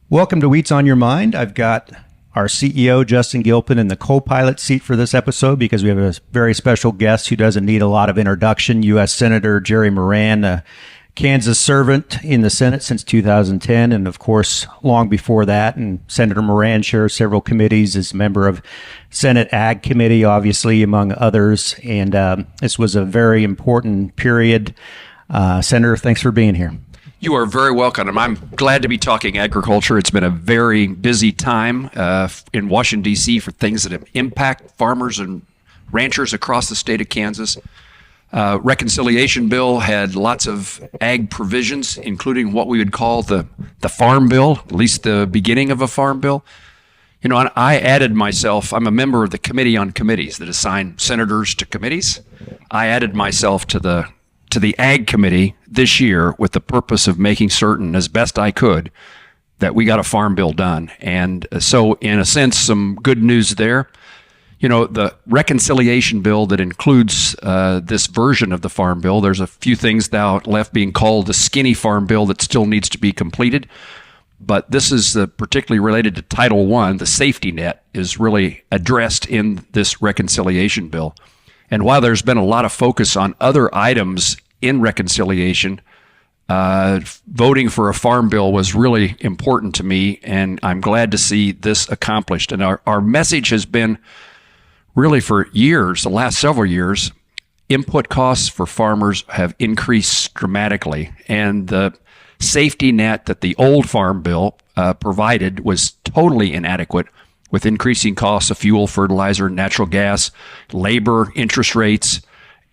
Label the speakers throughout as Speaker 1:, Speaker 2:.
Speaker 1: Welcome to Wheats on Your Mind. I've got our CEO, Justin Gilpin, in the co-pilot seat for this episode because we have a very special guest who doesn't need a lot of introduction, U.S. Senator Jerry Moran, a Kansas servant in the Senate since 2010, and of course, long before that. And Senator Moran chairs several committees, is a member of Senate Ag Committee, obviously, among others. And this was a very important period. Senator, thanks for being here.
Speaker 2: You are very welcome. I'm glad to be talking agriculture. It's been a very busy time in Washington, D.C. for things that impact farmers and ranchers across the state of Kansas. Reconciliation bill had lots of ag provisions, including what we would call the farm bill, at least the beginning of a farm bill. You know, I added myself, I'm a member of the Committee on Committees that assign senators to committees. I added myself to the Ag Committee this year with the purpose of making certain, as best I could, that we got a farm bill done. And so, in a sense, some good news there. You know, the reconciliation bill that includes this version of the farm bill, there's a few things now left being called the skinny farm bill that still needs to be completed. But this is particularly related to Title I. The safety net is really addressed in this reconciliation bill. And while there's been a lot of focus on other items in reconciliation, voting for a farm bill was really important to me, and I'm glad to see this accomplished. And our message has been really for years, the last several years, input costs for farmers have increased dramatically, and the safety net that the old farm bill provided was totally inadequate, with increasing costs of fuel, fertilizer, natural gas, labor, interest rates.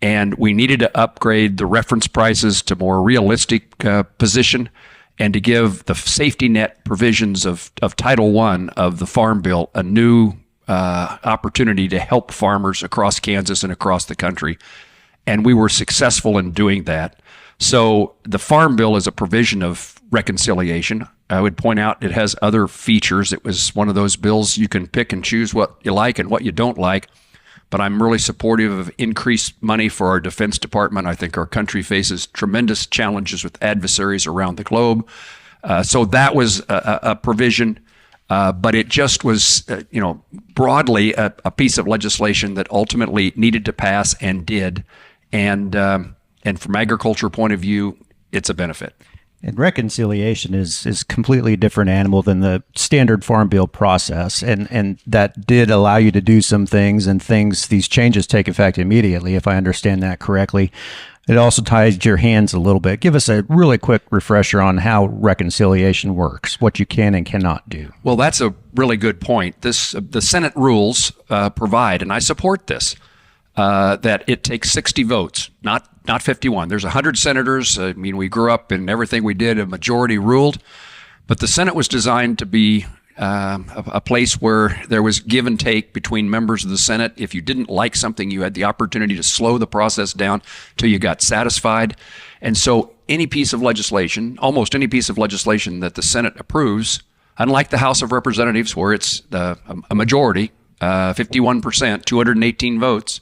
Speaker 2: And we needed to upgrade the reference prices to more realistic position and to give the safety net provisions of Title I of the Farm Bill a new opportunity to help farmers across Kansas and across the country. And we were successful in doing that. So the Farm Bill is a provision of reconciliation. I would point out it has other features. It was one of those bills you can pick and choose what you like and what you don't like. But I'm really supportive of increased money for our Defense Department. I think our country faces tremendous challenges with adversaries around the globe. So that was a provision, but it just was, broadly a piece of legislation that ultimately needed to pass and did. And from agriculture point of view, it's a benefit.
Speaker 1: And reconciliation is completely a different animal than the standard farm bill process. And that did allow you to do some things, and these changes take effect immediately, if I understand that correctly. It also ties your hands a little bit. Give us a really quick refresher on how reconciliation works, what you can and cannot do.
Speaker 2: Well, that's a really good point. The Senate rules provide, and I support this, that it takes 60 votes, not 51. There's 100 senators. I mean, we grew up in everything we did, a majority ruled. But the Senate was designed to be a place where there was give and take between members of the Senate. If you didn't like something, you had the opportunity to slow the process down till you got satisfied. And so any piece of legislation, almost any piece of legislation that the Senate approves, unlike the House of Representatives where it's a majority, 51%, 218 votes,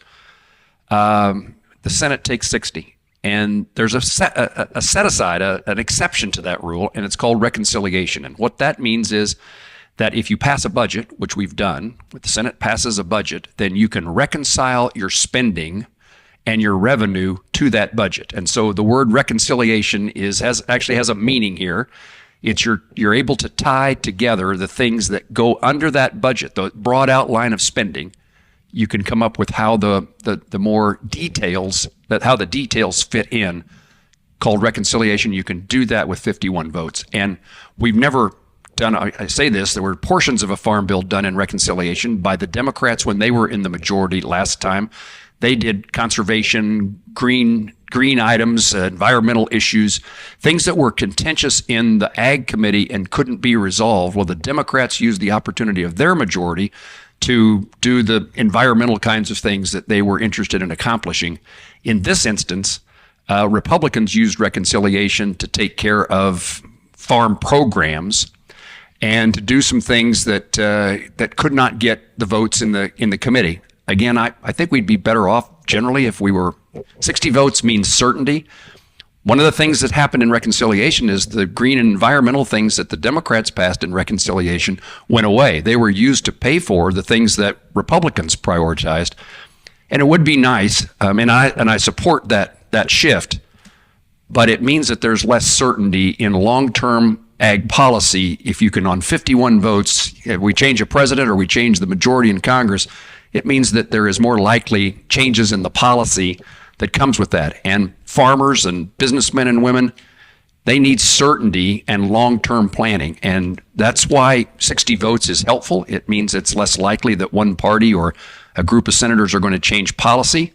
Speaker 2: the Senate takes 60, and there's a set aside, an exception to that rule, and it's called reconciliation. And what that means is that if you pass a budget, which we've done, if the Senate passes a budget, then you can reconcile your spending and your revenue to that budget. And so the word reconciliation actually has a meaning here. It's you're able to tie together the things that go under that budget, the broad outline of spending. You can come up with how the more details, how the details fit in, called reconciliation. You can do that with 51 votes. And we've never done, I say this, there were portions of a farm bill done in reconciliation by the Democrats when they were in the majority last time. They did conservation, green items, environmental issues, things that were contentious in the Ag Committee and couldn't be resolved. Well, the Democrats used the opportunity of their majority to do the environmental kinds of things that they were interested in accomplishing. In this instance, Republicans used reconciliation to take care of farm programs and to do some things that could not get the votes in the committee. Again, I think we'd be better off generally if we were 60 votes means certainty. One of the things that happened in reconciliation is the green and environmental things that the Democrats passed in reconciliation went away. They were used to pay for the things that Republicans prioritized. And it would be nice, and I support that shift, but it means that there's less certainty in long-term ag policy if you can, on 51 votes, if we change a president or we change the majority in Congress, it means that there is more likely changes in the policy that comes with that. And farmers and businessmen and women, they need certainty and long-term planning. And that's why 60 votes is helpful. It means it's less likely that one party or a group of senators are going to change policy,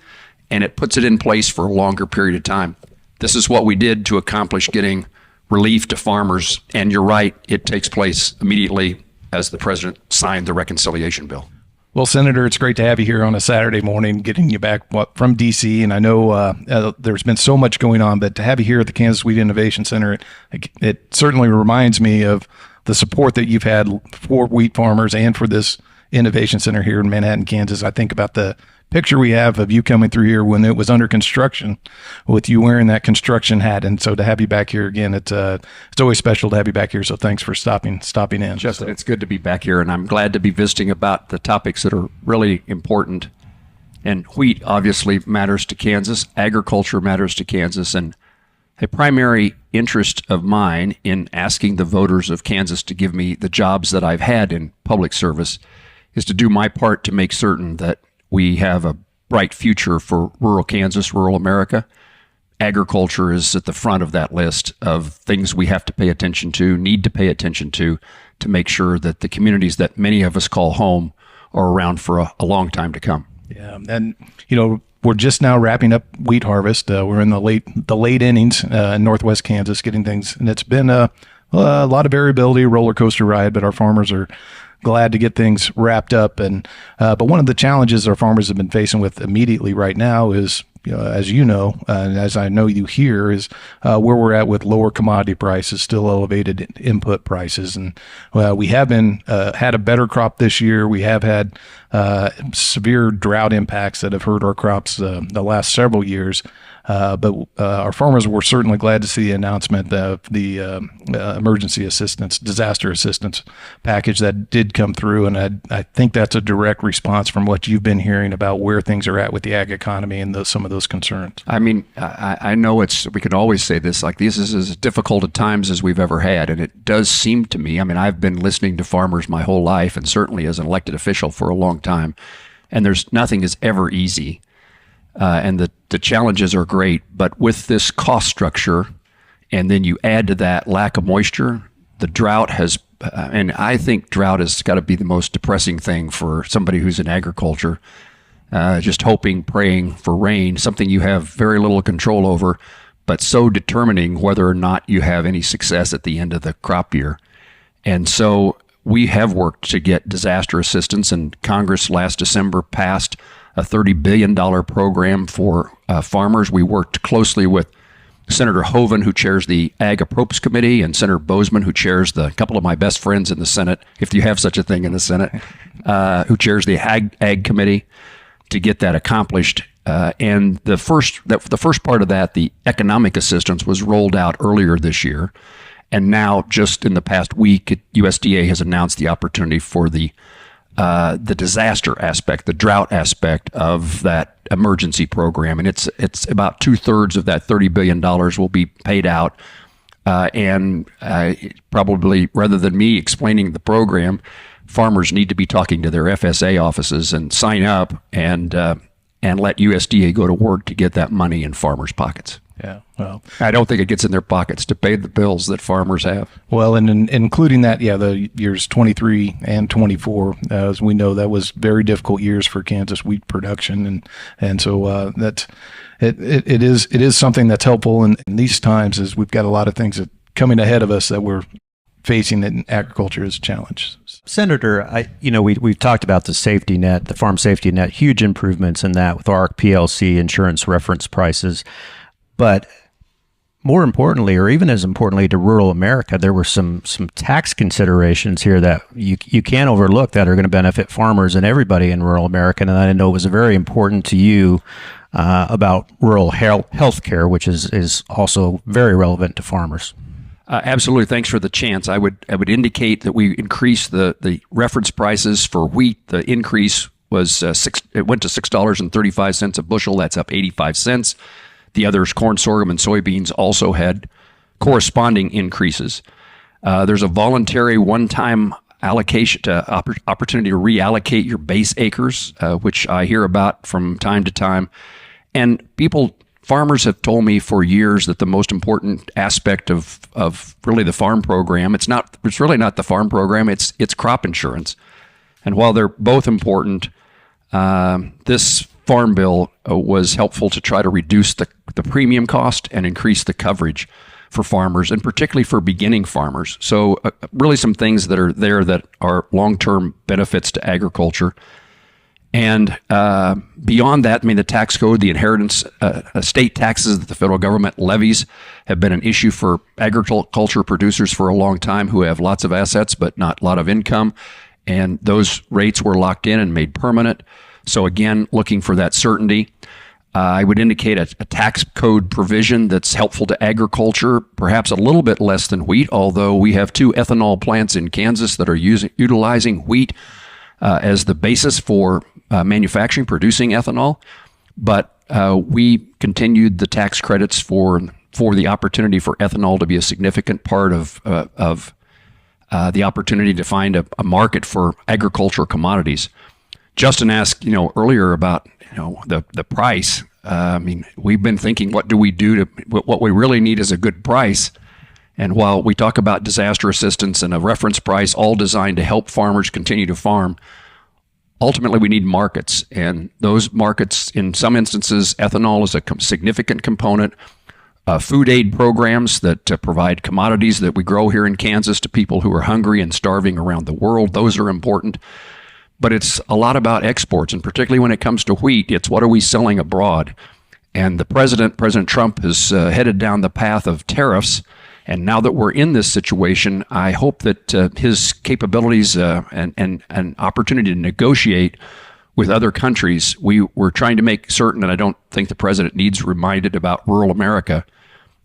Speaker 2: and it puts it in place for a longer period of time. This is what we did to accomplish getting relief to farmers. And you're right, it takes place immediately as the president signed the reconciliation bill.
Speaker 3: Well, Senator, it's great to have you here on a Saturday morning, getting you back from D.C. And I know there's been so much going on, but to have you here at the Kansas Wheat Innovation Center, it certainly reminds me of the support that you've had for wheat farmers and for this Innovation Center here in Manhattan, Kansas. I think about the picture we have of you coming through here when it was under construction, with you wearing that construction hat. And so to have you back here again, it's always special to have you back here. So thanks for stopping in.
Speaker 2: Justin, it's good to be back here, and I'm glad to be visiting about the topics that are really important. And wheat obviously matters to Kansas. Agriculture matters to Kansas. And a primary interest of mine in asking the voters of Kansas to give me the jobs that I've had in public service is to do my part to make certain that we have a bright future for rural Kansas, rural America. Agriculture is at the front of that list of things we have to pay attention to, need to pay attention to make sure that the communities that many of us call home are around for a long time to come.
Speaker 3: Yeah, and we're just now wrapping up wheat harvest. We're in the late innings in Northwest Kansas, getting things, and it's been a lot of variability, a roller coaster ride, but our farmers are glad to get things wrapped up. And but one of the challenges our farmers have been facing with immediately right now is, as you know, and as I know you hear, is where we're at with lower commodity prices, still elevated input prices. And we have been had a better crop this year. We have had severe drought impacts that have hurt our crops the last several years. But our farmers were certainly glad to see the announcement of the emergency assistance, disaster assistance package that did come through. And I think that's a direct response from what you've been hearing about where things are at with the ag economy and some of those concerns.
Speaker 2: I mean, I know we can always say this, like, this is as difficult at times as we've ever had. And it does seem to me, I mean, I've been listening to farmers my whole life, and certainly as an elected official for a long time. And nothing is ever easy. And the challenges are great, but with this cost structure, and then you add to that lack of moisture, the drought has, and I think drought has got to be the most depressing thing for somebody who's in agriculture, just hoping, praying for rain, something you have very little control over, but so determining whether or not you have any success at the end of the crop year. And so we have worked to get disaster assistance, and Congress last December passed a $30 billion program for farmers. We worked closely with Senator Hoeven, who chairs the Ag Appropriations Committee, and Senator Bozeman, who chairs a couple of my best friends in the Senate, if you have such a thing in the Senate, who chairs the Ag Committee, to get that accomplished. And the first part of that, the economic assistance, was rolled out earlier this year. And now, just in the past week, USDA has announced the opportunity for the disaster aspect, the drought aspect of that emergency program. And it's about 2/3 of that $30 billion will be paid out. And probably, rather than me explaining the program, farmers need to be talking to their FSA offices and sign up and let USDA go to work to get that money in farmers' pockets.
Speaker 3: Yeah, well,
Speaker 2: I don't think it gets in their pockets to pay the bills that farmers have.
Speaker 3: Well, and including that, the years 23 and 24, as we know, that was very difficult years for Kansas wheat production, and so that it is something that's helpful in these times, as we've got a lot of things that coming ahead of us that we're facing in agriculture as a challenge.
Speaker 1: Senator, we've talked about the safety net, the farm safety net, huge improvements in that with ARC, PLC, insurance reference prices. But more importantly, or even as importantly to rural America, there were some tax considerations here that you can't overlook that are going to benefit farmers and everybody in rural America. And I know it was very important to you about rural health care, which is also very relevant to farmers.
Speaker 2: Absolutely. Thanks for the chance. I would indicate that we increased the reference prices for wheat. The increase was it went to $6.35 a bushel. That's up 85 cents. The others, corn, sorghum, and soybeans, also had corresponding increases. There's a voluntary one-time allocation opportunity to reallocate your base acres, which I hear about from time to time. And farmers have told me for years that the most important aspect of really the farm program, it's really not the farm program, it's crop insurance. And while they're both important, this farm bill was helpful to try to reduce the premium cost and increase the coverage for farmers, and particularly for beginning farmers. So really some things that are there that are long-term benefits to agriculture. And beyond that, I mean, the tax code, the inheritance, state taxes that the federal government levies have been an issue for agriculture producers for a long time who have lots of assets but not a lot of income. And those rates were locked in and made permanent. So again, looking for that certainty. I would indicate a tax code provision that's helpful to agriculture, perhaps a little bit less than wheat, although we have 2 ethanol plants in Kansas that are utilizing wheat as the basis for manufacturing, producing ethanol. But we continued the tax credits for the opportunity for ethanol to be a significant part of the opportunity to find a market for agricultural commodities. Justin asked, earlier about, the price. I mean, we've been thinking, what do we do what we really need is a good price. And while we talk about disaster assistance and a reference price, all designed to help farmers continue to farm, ultimately we need markets. And those markets, in some instances, ethanol is a significant component. Food aid programs that provide commodities that we grow here in Kansas to people who are hungry and starving around the world, those are important. But it's a lot about exports, and particularly when it comes to wheat, it's what are we selling abroad? And President Trump has headed down the path of tariffs. And now that we're in this situation, I hope that his capabilities and opportunity to negotiate with other countries, we're trying to make certain, and I don't think the president needs reminded about rural America,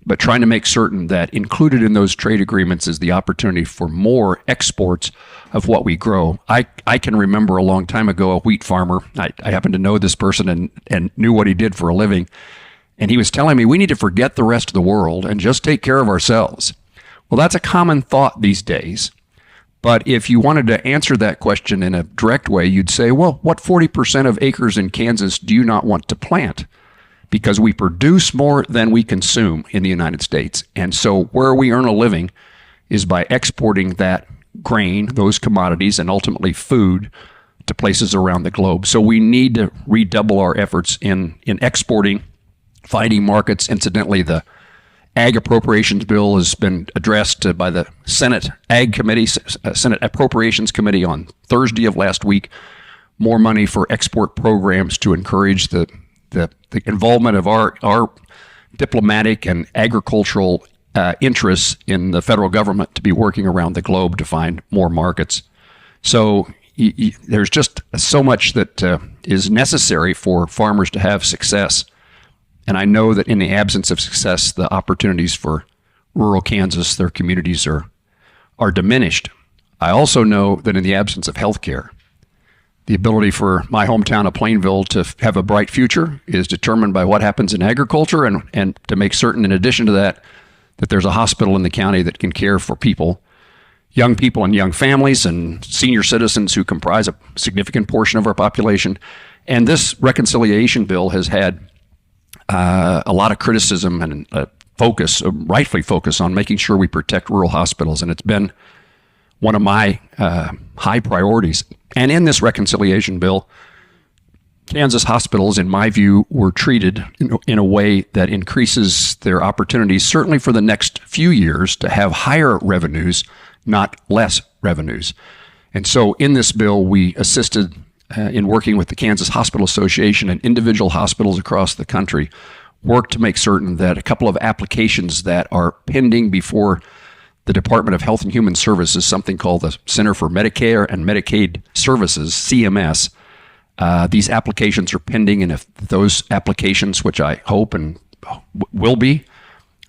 Speaker 2: but trying to make certain that included in those trade agreements is the opportunity for more exports of what we grow. I can remember a long time ago a wheat farmer. I happen to know this person and knew what he did for a living. And he was telling me we need to forget the rest of the world and just take care of ourselves. Well, that's a common thought these days. But if you wanted to answer that question in a direct way, you'd say, well, what 40% of acres in Kansas do you not want to plant? Because we produce more than we consume in the United States. And so where we earn a living is by exporting that grain, those commodities, and ultimately food to places around the globe. So we need to redouble our efforts in exporting, finding markets. Incidentally, the Ag Appropriations Bill has been addressed by the Senate Ag Committee, Senate Appropriations Committee on Thursday of last week. More money for export programs to encourage the involvement of our diplomatic and agricultural interests in the federal government to be working around the globe to find more markets. So there's just so much that is necessary for farmers to have success. And I know that in the absence of success, the opportunities for rural Kansas, their communities are diminished. I also know that in the absence of health care, the ability for my hometown of Plainville to have a bright future is determined by what happens in agriculture, and to make certain, in addition to that, that there's a hospital in the county that can care for young people and young families and senior citizens who comprise a significant portion of our population. And this reconciliation bill has had a lot of criticism and rightfully focus on making sure we protect rural hospitals. And it's been one of my high priorities. And in this reconciliation bill, Kansas hospitals, in my view, were treated in a way that increases their opportunities, certainly for the next few years, to have higher revenues, not less revenues. And so in this bill, we assisted in working with the Kansas Hospital Association and individual hospitals across the country, work to make certain that a couple of applications that are pending before the Department of Health and Human Services, something called the Center for Medicare and Medicaid Services, CMS, These applications are pending, and if those applications, which I hope and will be,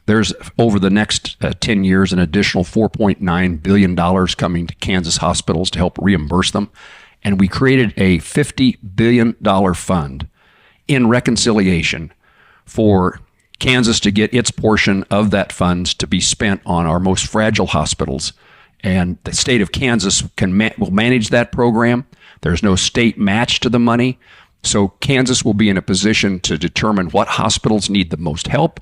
Speaker 2: there's over the next 10 years an additional $4.9 billion coming to Kansas hospitals to help reimburse them. And we created a $50 billion fund in reconciliation for Kansas to get its portion of that funds to be spent on our most fragile hospitals. And the state of Kansas will manage that program. There's no state match to the money. So Kansas will be in a position to determine what hospitals need the most help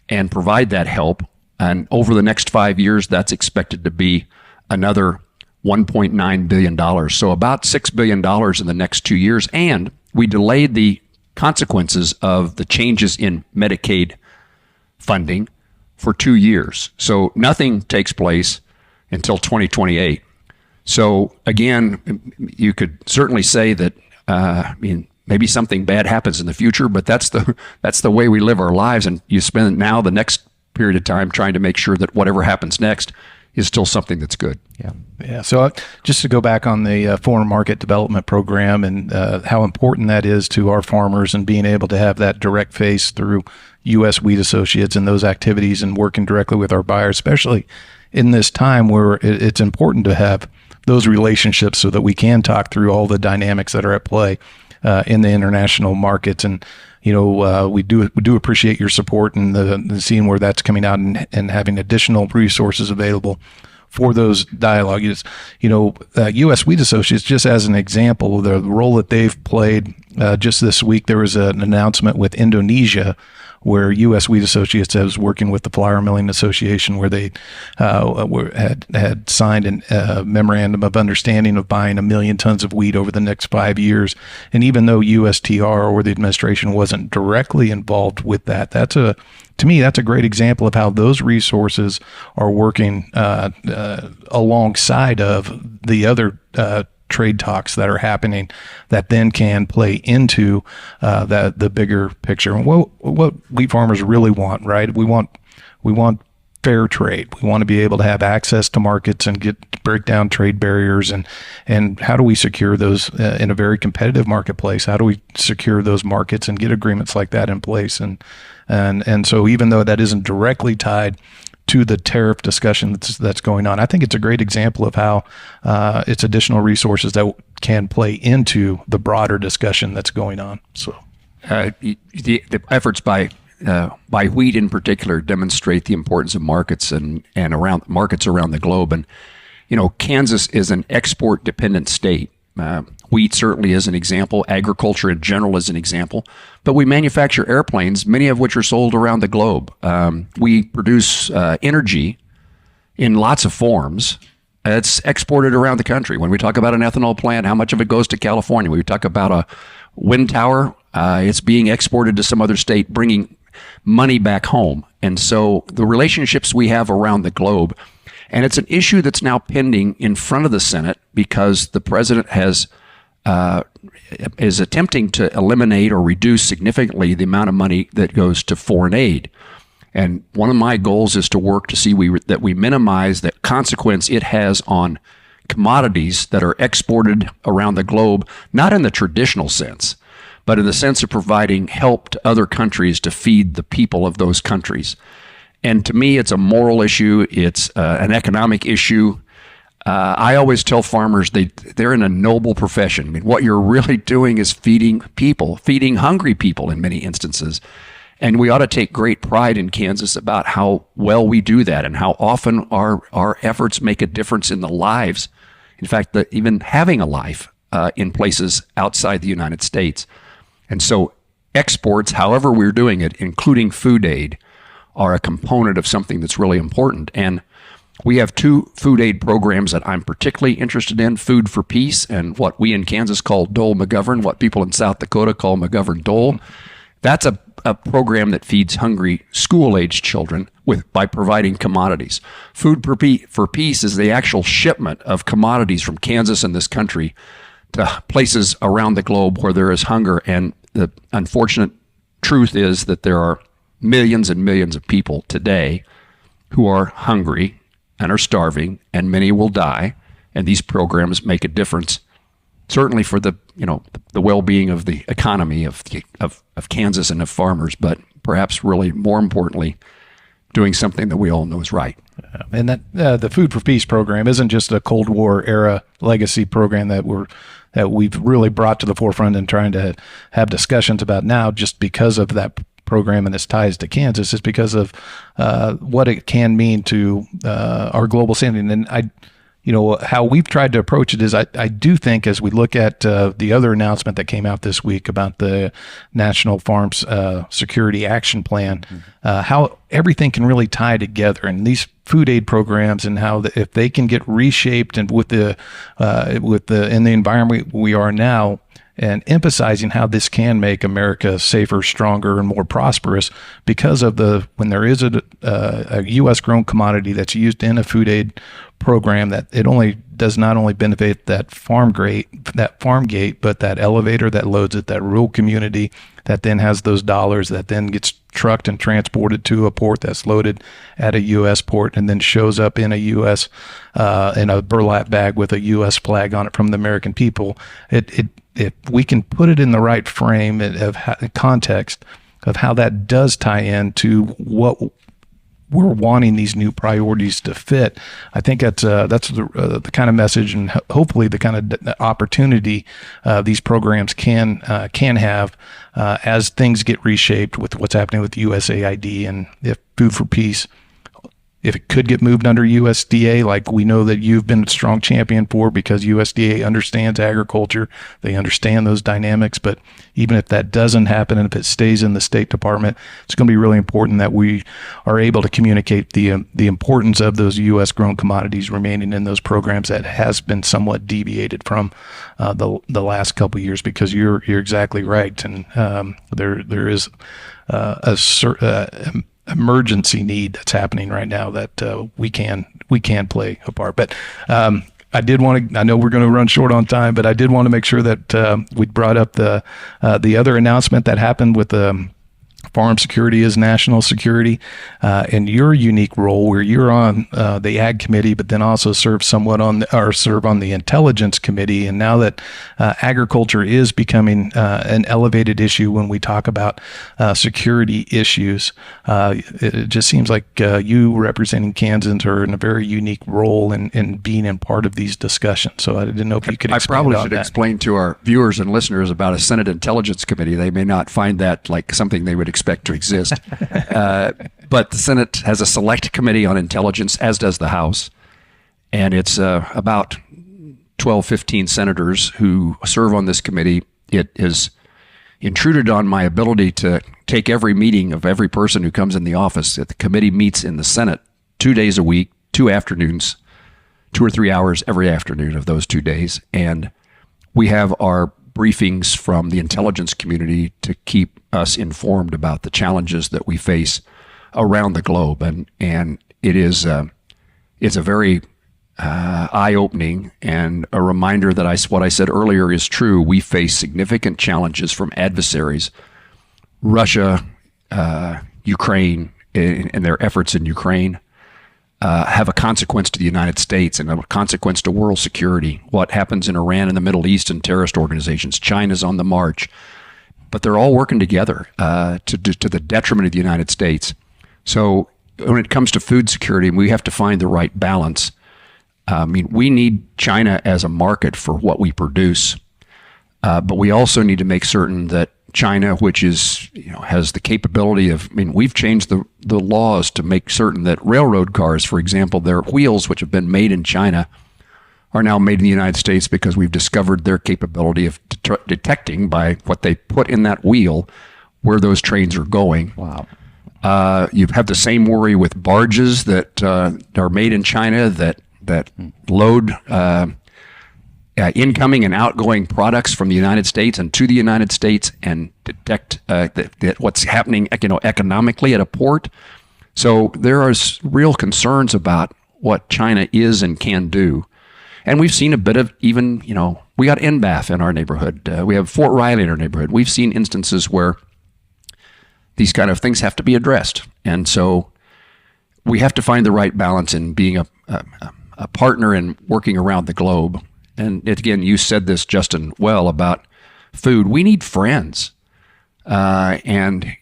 Speaker 2: and provide that help. And over the next 5 years, that's expected to be another $1.9 billion. So about $6 billion in the next 2 years. And we delayed the consequences of the changes in Medicaid funding for 2 years. So nothing takes place until 2028. So again, you could certainly say that, maybe something bad happens in the future, but that's the way we live our lives. And you spend now the next period of time trying to make sure that whatever happens next is still something that's good.
Speaker 3: Yeah. So just to go back on the foreign market development program and how important that is to our farmers and being able to have that direct face through U.S. Wheat Associates and those activities and working directly with our buyers, especially in this time where it's important to have those relationships so that we can talk through all the dynamics that are at play in the international markets. And, we do appreciate your support and the seeing where that's coming out and having additional resources available for those dialogues. U.S. Wheat Associates, just as an example, the role that they've played just this week, there was an announcement with Indonesia where U.S. Wheat Associates was working with the Flour Milling Association, where they had signed a memorandum of understanding of buying 1 million tons of wheat over the next 5 years. And even though USTR or the administration wasn't directly involved with that, to me, that's a great example of how those resources are working alongside of the other trade talks that are happening that then can play into the bigger picture. And what wheat farmers really want, right? We want fair trade. We want to be able to have access to markets and break down trade barriers. And how do we secure those in a very competitive marketplace? How do we secure those markets and get agreements like that in place? And so even though that isn't directly tied to the tariff discussion that's going on, I think it's a great example of how it's additional resources that can play into the broader discussion that's going on. So
Speaker 2: the efforts by wheat in particular demonstrate the importance of markets and around markets around the globe. And Kansas is an export dependent state. Wheat certainly is an example. Agriculture in general is an example. But we manufacture airplanes, many of which are sold around the globe. We produce energy in lots of forms. It's exported around the country. When we talk about an ethanol plant, how much of it goes to California? When we talk about a wind tower, it's being exported to some other state, bringing money back home. And so the relationships we have around the globe, and it's an issue that's now pending in front of the Senate because the president is attempting to eliminate or reduce significantly the amount of money that goes to foreign aid. And one of my goals is to work to see that we minimize the consequence it has on commodities that are exported around the globe, not in the traditional sense, but in the sense of providing help to other countries to feed the people of those countries. And to me, it's a moral issue. It's an economic issue. I always tell farmers they're in a noble profession. I mean, what you're really doing is feeding people, feeding hungry people in many instances. And we ought to take great pride in Kansas about how well we do that and how often our efforts make a difference in the lives. In fact, even having a life in places outside the United States. And so exports, however we're doing it, including food aid, are a component of something that's really important. And we have 2 food aid programs that I'm particularly interested in, Food for Peace and what we in Kansas call Dole McGovern, what people in South Dakota call McGovern-Dole. That's a program that feeds hungry school-aged children by providing commodities. Food for Peace is the actual shipment of commodities from Kansas and this country to places around the globe where there is hunger. And the unfortunate truth is that there are millions and millions of people today who are hungry and are starving, and many will die. And these programs make a difference certainly for the well-being of the economy of Kansas and of farmers, but perhaps really more importantly, doing something that we all know is right.
Speaker 3: And that the Food for Peace program isn't just a Cold War era legacy program that we've really brought to the forefront and trying to have discussions about now, just because of that program and its ties to Kansas. Is because of what it can mean to our global standing. And how we've tried to approach it is I do think, as we look at the other announcement that came out this week about the National Farms Security Action Plan, how everything can really tie together, and these food aid programs, and how if they can get reshaped and in the environment we are now, and emphasizing how this can make America safer, stronger, and more prosperous because of when there is a U.S. grown commodity that's used in a food aid program, that it does not only benefit that farm gate, but that elevator that loads it, that rural community that then has those dollars that then gets trucked and transported to a port that's loaded at a U.S. port and then shows up in a U.S. In a burlap bag with a U.S. flag on it from the American people. If we can put it in the right frame of context of how that does tie into what we're wanting these new priorities to fit, I think that's the kind of message and hopefully the kind of opportunity these programs can have as things get reshaped with what's happening with USAID, and if Food for Peace, if it could get moved under USDA, like we know that you've been a strong champion for, because USDA understands agriculture, they understand those dynamics. But even if that doesn't happen, and if it stays in the State Department, it's going to be really important that we are able to communicate the importance of those U.S. grown commodities remaining in those programs that has been somewhat deviated from the last couple of years. Because you're exactly right, and there is a certain emergency need that's happening right now that we can play a part. But I know we're going to run short on time, but I did want to make sure that we brought up the other announcement that happened with farm security is national security, and your unique role where you're on the Ag Committee, but then also serve on the Intelligence Committee. And now that agriculture is becoming an elevated issue when we talk about security issues, it just seems like you representing Kansans are in a very unique role in being in part of these discussions. So I didn't know if you could explain.
Speaker 2: I probably should explain to our viewers and listeners about a Senate Intelligence Committee. They may not find that like something they would expect to exist. But the Senate has a select committee on intelligence, as does the House. And it's about 12, 15 senators who serve on this committee. It has intruded on my ability to take every meeting of every person who comes in the office. The committee meets in the Senate 2 days a week, 2 afternoons, 2 or 3 hours every afternoon of those 2 days. And we have our briefings from the intelligence community to keep us informed about the challenges that we face around the globe. And it is it's a very eye-opening and a reminder that what I said earlier is true. We face significant challenges from adversaries, Russia, Ukraine, and their efforts in Ukraine have a consequence to the United States and a consequence to world security. What happens in Iran and the Middle East and terrorist organizations, China's on the march, but they're all working together to the detriment of the United States. So when it comes to food security, we have to find the right balance. I mean, we need China as a market for what we produce, but we also need to make certain that China, which is, has the capability of, we've changed the laws to make certain that railroad cars, for example, their wheels, which have been made in China, are now made in the United States because we've discovered their capability of detecting by what they put in that wheel where those trains are going.
Speaker 1: Wow.
Speaker 2: You have the same worry with barges that are made in China that load incoming and outgoing products from the United States and to the United States and detect that what's happening economically at a port. So there are real concerns about what China is and can do. And we've seen a bit of even, we got NBAF in our neighborhood. We have Fort Riley in our neighborhood. We've seen instances where these kind of things have to be addressed. And so we have to find the right balance in being a partner and working around the globe. and again, you said this, Justin, well, about food. We need friends. And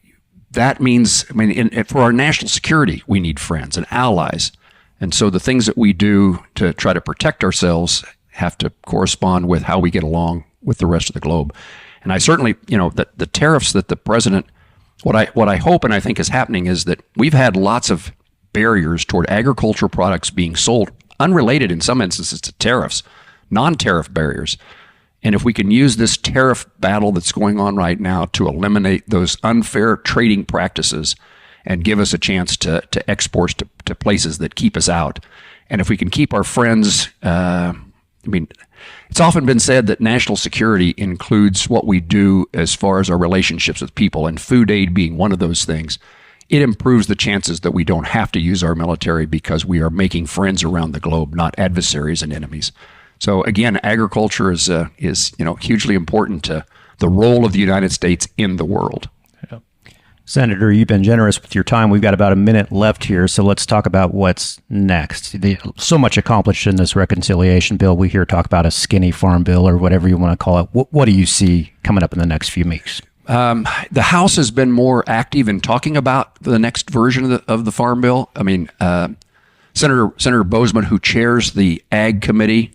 Speaker 2: that means, for our national security, we need friends and allies. And so the things that we do to try to protect ourselves have to correspond with how we get along with the rest of the globe. And I certainly, the tariffs that the president, what I hope and I think is happening is that we've had lots of barriers toward agricultural products being sold, unrelated in some instances to tariffs, non-tariff barriers. And if we can use this tariff battle that's going on right now to eliminate those unfair trading practices and give us a chance to export to places that keep us out. And if we can keep our friends, it's often been said that national security includes what we do as far as our relationships with people, and food aid being one of those things. It improves the chances that we don't have to use our military because we are making friends around the globe, not adversaries and enemies. So again, agriculture is hugely important to the role of the United States in the world.
Speaker 1: Yep. Senator, you've been generous with your time. We've got about a minute left here, so let's talk about what's next. So much accomplished in this reconciliation bill. We hear talk about a skinny farm bill or whatever you want to call it. What do you see coming up in the next few weeks?
Speaker 2: The House has been more active in talking about the next version of the farm bill. Senator Bozeman, who chairs the Ag Committee,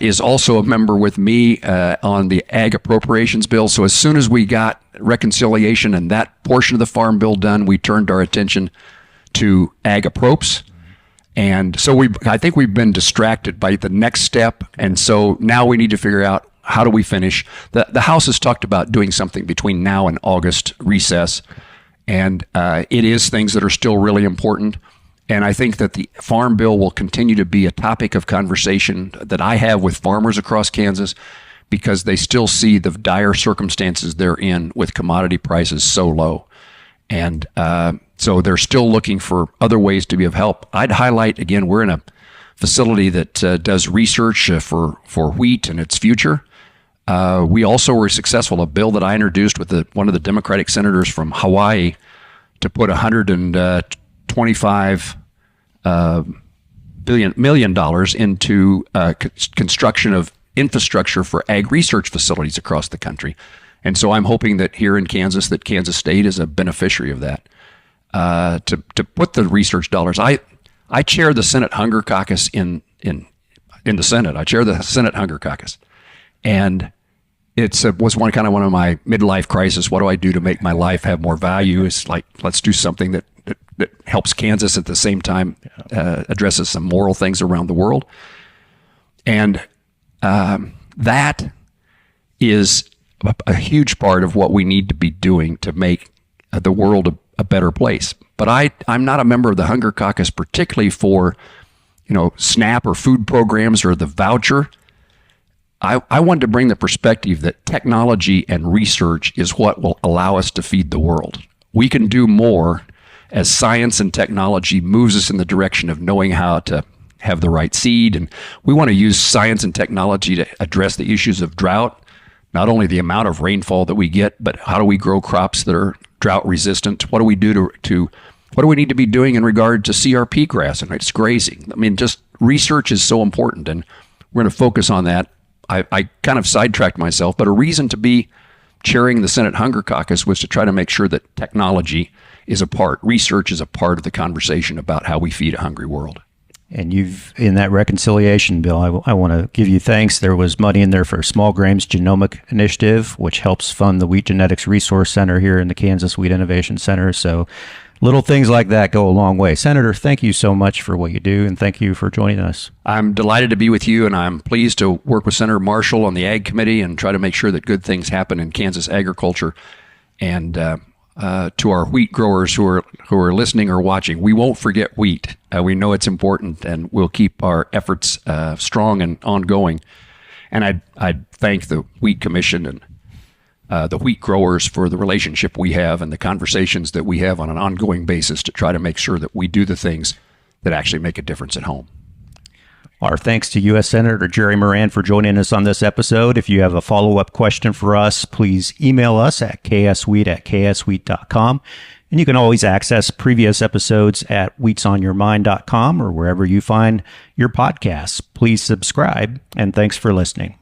Speaker 2: is also a member with me on the Ag Appropriations Bill. So as soon as we got reconciliation and that portion of the Farm Bill done, we turned our attention to Ag Appropes. And so I think we've been distracted by the next step. And so now we need to figure out, how do we finish? The House has talked about doing something between now and August recess. And it is things that are still really important. And I think that the Farm Bill will continue to be a topic of conversation that I have with farmers across Kansas, because they still see the dire circumstances they're in with commodity prices so low. And so they're still looking for other ways to be of help. I'd highlight, again, we're in a facility that does research for wheat and its future. We also were successful, a bill that I introduced with one of the Democratic senators from Hawaii, to put $125 million into construction of infrastructure for ag research facilities across the country. And so I'm hoping that here in Kansas, that Kansas State is a beneficiary of that. To put the research dollars, I chair the Senate Hunger Caucus in the Senate. I chair the Senate Hunger Caucus, and was one of my midlife crisis. What do I do to make my life have more value? It's like, let's do something that helps Kansas at the same time, addresses some moral things around the world. And that is a huge part of what we need to be doing to make the world a better place. But I'm not a member of the Hunger Caucus, particularly for, SNAP or food programs or the voucher. I wanted to bring the perspective that technology and research is what will allow us to feed the world. We can do more as science and technology moves us in the direction of knowing how to have the right seed. And we want to use science and technology to address the issues of drought, not only the amount of rainfall that we get, but how do we grow crops that are drought resistant? What do we do what do we need to be doing in regard to CRP grass and its grazing? Just research is so important, and we're going to focus on that. I kind of sidetracked myself, but a reason to be chairing the Senate Hunger Caucus was to try to make sure that technology is research is a part of the conversation about how we feed a hungry world.
Speaker 1: And in that reconciliation bill, I want to give you thanks. There was money in there for Small Grains Genomic Initiative, which helps fund the Wheat Genetics Resource Center here in the Kansas Wheat Innovation Center. So little things like that go a long way. Senator, thank you so much for what you do, and thank you for joining us.
Speaker 2: I'm delighted to be with you, and I'm pleased to work with Senator Marshall on the Ag Committee and try to make sure that good things happen in Kansas agriculture. And to our wheat growers who are listening or watching, we won't forget wheat. We know it's important, and we'll keep our efforts strong and ongoing. And I'd thank the Wheat Commission and the wheat growers for the relationship we have and the conversations that we have on an ongoing basis to try to make sure that we do the things that actually make a difference at home.
Speaker 1: Our thanks to U.S. Senator Jerry Moran for joining us on this episode. If you have a follow-up question for us, please email us at kswheat@kswheat.com. And you can always access previous episodes at wheatsonyourmind.com or wherever you find your podcasts. Please subscribe, and thanks for listening.